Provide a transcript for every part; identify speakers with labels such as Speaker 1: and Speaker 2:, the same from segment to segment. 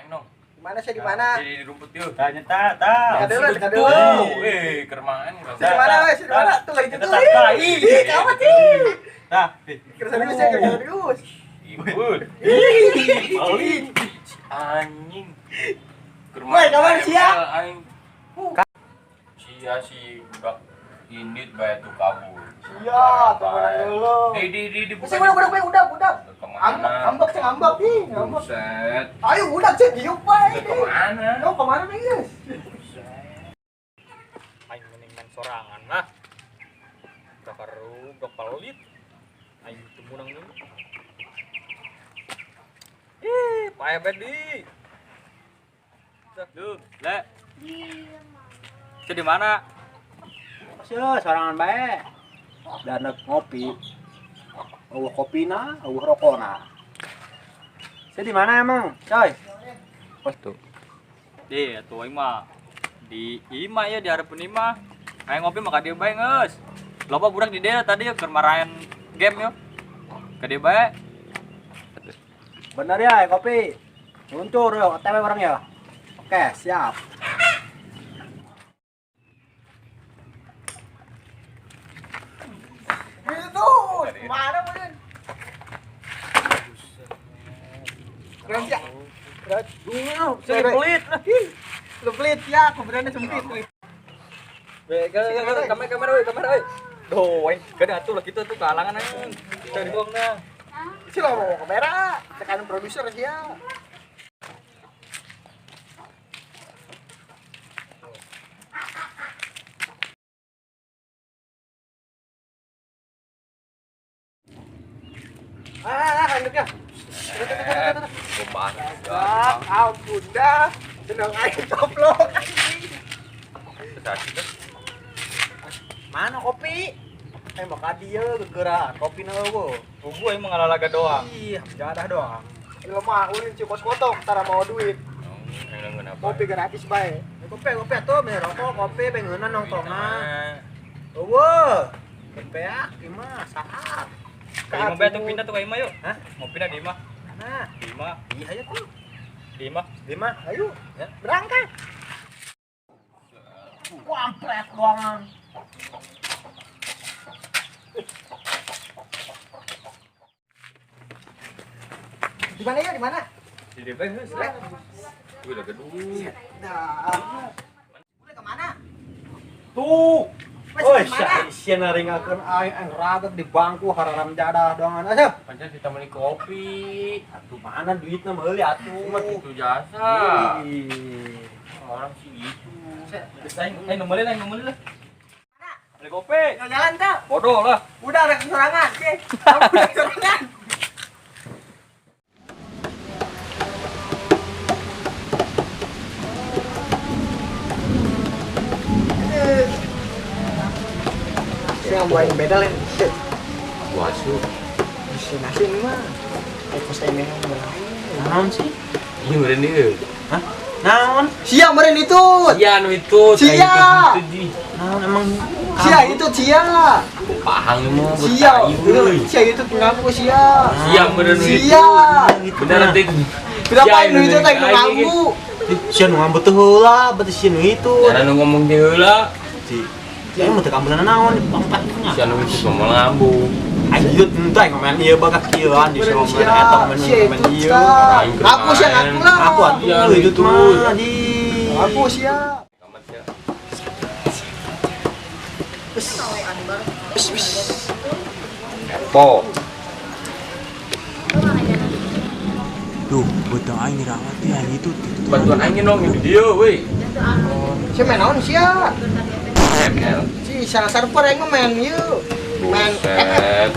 Speaker 1: aing nong.
Speaker 2: Mana sih di mana?
Speaker 1: Di rumput yuk.
Speaker 3: Tanya ta.
Speaker 2: Dekat dulu.
Speaker 1: Kermaan enggak.
Speaker 2: Di mana wes? Di mana? Tuh lagi tuh. Kamu sih.
Speaker 3: Tah.
Speaker 2: Serius ya, serius.
Speaker 1: Ibut. Anjing.
Speaker 2: Woi, kawan sia.
Speaker 1: Aing. Sia si budak ini bayar tuh kabur.
Speaker 2: Iya, temenan dulu.
Speaker 1: Di
Speaker 2: Sih udah. Ngambek sih ngambek nih, ngambek.
Speaker 1: Buset.
Speaker 2: Ayo udah cek diuk bae.
Speaker 1: Kemana?
Speaker 2: Kau kemana nih, guys?
Speaker 3: Aing mending main sorangan lah. Kaparu dok palit. Aing temunang dulu. Payah bet di. Duh, le. Di mana?
Speaker 4: Masih sorangan bae. Dan ngopi. Eueuh kopina, eueuh rokona. Saya di mana emang, coy?
Speaker 3: Pas tuh. Di atuh aing mah di Ima ya di harapan Ima. Aing ngopi mah ka dieu bae geus. Loba budak di dieu tadi keur marahan game yo. Ka dieu bae.
Speaker 4: Bener ya, kopi. Luncur yuk, OTW bareng ya. Oke, siap.
Speaker 2: Itu, mana men? Raja.
Speaker 3: Saya pelit.
Speaker 2: Lu pelit ya, aku berani sempit.
Speaker 3: Kamera euy. Duh, aing gede atuh lah kitu tuh kalangan aing. Dari gongna.
Speaker 2: Si lo mau kamera, tekan produser sih ya. Handuknya. Ampun dah. Senang air coplok. Mana kopi? Bakal dia gegeran kopi na eueuh.
Speaker 3: Bubu aing mah ngalalaga doang.
Speaker 2: Ih, jadah doang. Lu mah ulin cikos potong, tara mau duit. Kopi gratis bae. Kopi atuh bener rokok, kopi pengeunana nongtongan. Eueuh. Kopi ya, gimana? Saat.
Speaker 3: Kayak mau betul pindah tuh kayak Ima yuk.
Speaker 2: Hah?
Speaker 3: Mau pindah di Ima.
Speaker 2: Nah,
Speaker 3: Di Ima.
Speaker 2: iya ya tuh.
Speaker 3: Di Ima.
Speaker 2: Lima, ayo. Ya, berangkat. Wampret doangan. Di mana ya? Di mana?
Speaker 1: Di DP geus. Gue udah gedung.
Speaker 2: Dah. Udah kemana?
Speaker 4: Tuh.
Speaker 2: Masih
Speaker 4: Oi,
Speaker 2: di mana?
Speaker 4: sia naringakeun aing raget di bangku hararam jadah doangan asup.
Speaker 1: Pancen ditamani kopi.
Speaker 4: Atuh mana duitna meuli atuh.
Speaker 1: Cuma itu jasa.
Speaker 4: Ih.
Speaker 1: Orang sih gitu.
Speaker 3: Aing nomornya lah. Beli kopi.
Speaker 2: Jalan tuh.
Speaker 3: Bodoh lah.
Speaker 2: Udah ada kesorangan, oke? Udah kesorangan. Saya buain beda lain.
Speaker 1: Wasu.
Speaker 2: Nasi ini mah. Kos ini
Speaker 4: Naon sih?
Speaker 1: Iya meureun dieu.
Speaker 4: Hah? Naon?
Speaker 2: Sia meren itu.
Speaker 1: Sia nu itu.
Speaker 2: Sia.
Speaker 4: Naon emang
Speaker 2: Sia itu sia.
Speaker 1: Pahang mah
Speaker 2: Sia. Sia itu pengaku sia.
Speaker 1: Sia meureun nu itu.
Speaker 2: Sia.
Speaker 1: Beneran teh.
Speaker 2: Berapa itu itu teh pengaku?
Speaker 4: sia nu ngambut teh heula, berarti sia nu itu.
Speaker 1: Cara nu ngomong dia heula.
Speaker 4: Sia mah teu kambeuna naon pangpatnya.
Speaker 1: Sia nu itu ngomong ngambu.
Speaker 4: Anjut entah ngomen ieu bagas kieuan di somen eta men ieu.
Speaker 2: Aku sia ngaku lah.
Speaker 4: Aku atuh itu mah di.
Speaker 2: Aku sia.
Speaker 1: Kamat sia. Po.
Speaker 5: Duh, betul aing rawat ya itu.
Speaker 1: Bantuan angin dong itu dia, weh.
Speaker 2: Sia main naon sia?
Speaker 1: ML.
Speaker 2: Si salah server yang main ieu. Main
Speaker 1: Set.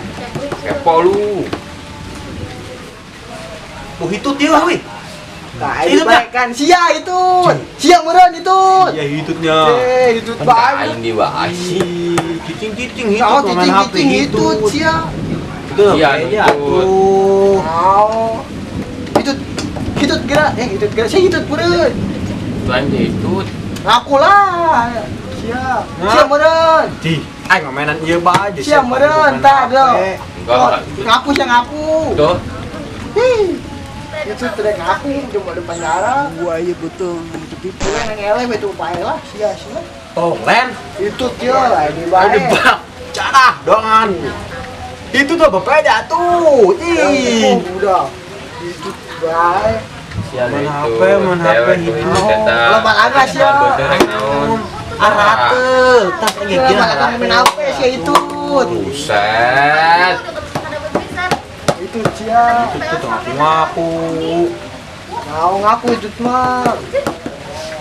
Speaker 1: Kepo lu.
Speaker 4: Buh itu dia weh.
Speaker 2: Nah, itu kan sia itu. Sia meureun itu.
Speaker 4: Ya hitutnya.
Speaker 2: Itu bae.
Speaker 1: Aing dibahas.
Speaker 4: Cicing-cicing itu
Speaker 2: Oh,
Speaker 4: main HP
Speaker 2: cicing itu
Speaker 4: gitu.
Speaker 2: sia.
Speaker 4: Itu
Speaker 1: Iya,
Speaker 4: kayaknya
Speaker 1: itu.
Speaker 4: tuh.
Speaker 2: Oh. Itu gerak, sia itu meureun.
Speaker 1: Tuan itu.
Speaker 2: Ngaku lah. Sia meureun.
Speaker 4: Di, aing mainan ieu bae aja.
Speaker 2: Sia meureun tah do.
Speaker 1: Enggak.
Speaker 2: Ngaku sia ngaku.
Speaker 1: Tuh.
Speaker 2: Hih. Itu tidak ngaku cuma depan darah.
Speaker 5: Gua ya betul begitu.
Speaker 2: Itu yang ngelem itu pakai lah sia-sia.
Speaker 4: Oh, Len.
Speaker 2: Itu dia lah di
Speaker 4: Ada
Speaker 2: bae.
Speaker 4: bak. Cara dongan. Itu tuh bapaknya tuh. Ih.
Speaker 2: Udah. Itu bae.
Speaker 1: Sial
Speaker 4: Main
Speaker 1: itu.
Speaker 4: HP, main HP
Speaker 1: Dewek
Speaker 4: gitu.
Speaker 1: itu eta.
Speaker 2: Lomba laga sih, ya.
Speaker 1: Benerang naon.
Speaker 4: Arate. Tak
Speaker 2: Iya,
Speaker 4: kayak
Speaker 2: malah kamu main apa sih itu?
Speaker 1: Buset.
Speaker 2: Itu dia.
Speaker 4: Itu tuh ngaku.
Speaker 2: Mau ngaku itu mah.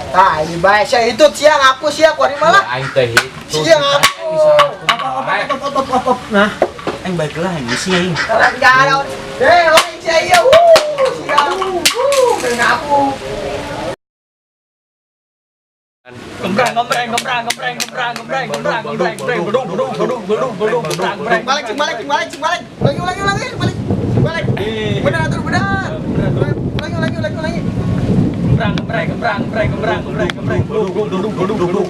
Speaker 2: Nah, ini bae sih itu dia ngaku sih aku hari malah.
Speaker 1: Aing teh itu.
Speaker 2: Sia ngaku.
Speaker 4: Apa. Nah, aing baiklah ini sih aing.
Speaker 2: Kalau tidak ada. Orang saya sia. Ngaku.
Speaker 3: Gembrang gembrang gembrang gembrang gembrang gembrang gembrang gembrang gembrang gedung gedung gedung gedung gedung gembrang gembrang
Speaker 2: Balik. Lagi. Balik. Benar atur benar. Lagi.
Speaker 3: gembrang gembrang gembrang gembrang gembrang gembrang gembrang gedung gedung gedung gedung